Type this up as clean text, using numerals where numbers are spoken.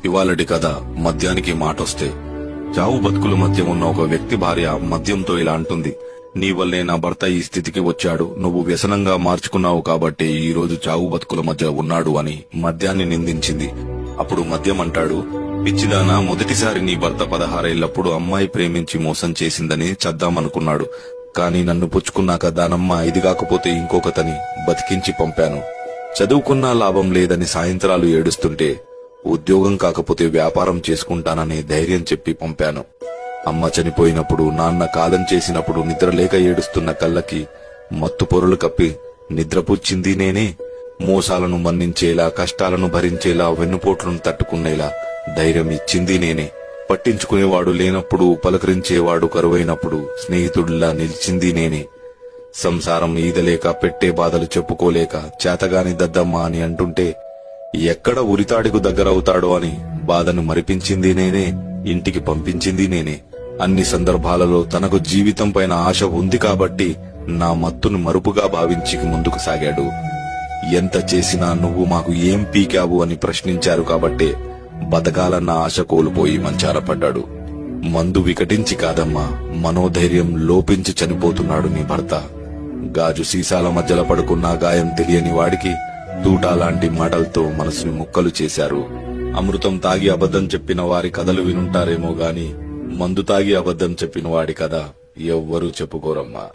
ఇవాళటి కథ మద్యానికి మాటొస్తే. చావు బతుకుల మధ్య ఉన్న ఒక వ్యక్తి భార్య మద్యంతో ఇలా అంటుంది. నీ వల్లే నా భర్త ఈ స్థితికి వచ్చాడు, నువ్వు వ్యసనంగా మార్చుకున్నావు కాబట్టి ఈ రోజు చావు బతుకుల మధ్య ఉన్నాడు అని మద్యాన్ని నిందించింది. అప్పుడు మద్యం అంటాడు, పిచ్చిదానా, మొదటిసారి నీ భర్త 16 ఏళ్లప్పుడు అమ్మాయి ప్రేమించి మోసం చేసిందని చద్దామనుకున్నాడు. కాని నన్ను పుచ్చుకున్నాక దానమ్మ ఇది కాకపోతే ఇంకొకతని బతికించి పంపాను. చదువుకున్నా లాభం లేదని సాయంత్రాలు ఏడుస్తుంటే ఉద్యోగం కాకపోతే వ్యాపారం చేసుకుంటానని ధైర్యం చెప్పి పంపాను. అమ్మ చనిపోయినప్పుడు, నాన్న కాలం చేసినప్పుడు నిద్రలేక ఏడుస్తున్న కళ్ళకి మత్తు పొరులు కప్పి నిద్రపుచ్చింది నేనే. మోసాలను మన్నించేలా, కష్టాలను భరించేలా, వెన్నుపోట్లను తట్టుకునేలా ధైర్యం ఇచ్చింది నేనే. పట్టించుకునేవాడు లేనప్పుడు, పలకరించేవాడు కరువైనప్పుడు స్నేహితుడిలా నిలిచింది నేనే. సంసారం ఈదలేక, పెట్టే బాధలు చెప్పుకోలేక చేతగాని దద్దమ్మ అని అంటుంటే ఎక్కడ ఉరితాడికు దగ్గరవుతాడో అని బాధను మరిపించింది నేనే, ఇంటికి పంపించింది నేనే. అన్ని సందర్భాలలో తనకు జీవితం పైన ఆశ ఉంది కాబట్టి నా మత్తును మరుపుగా భావించి ముందుకు సాగాడు. ఎంత చేసినా నువ్వు మాకు ఏం పీకావు అని ప్రశ్నించారు కాబట్టే బతకాలన్న ఆశ కోల్పోయి మంచాన పడ్డాడు. మందు వికటించి కాదమ్మా, మనోధైర్యం లోపించి చనిపోతున్నాడు నీ భర్త. గాజు సీసాల మధ్యలో పడుకున్న గాయం తెలియని వాడికి తూటాలాంటి మాటలతో మనసుని ముక్కలు చేశారు. అమృతం తాగి అబద్ధం చెప్పిన వారి కథలు వినుంటారేమో గాని మందు తాగి అబద్ధం చెప్పిన వాడి కథ ఎవ్వరూ చెప్పుకోరమ్మా.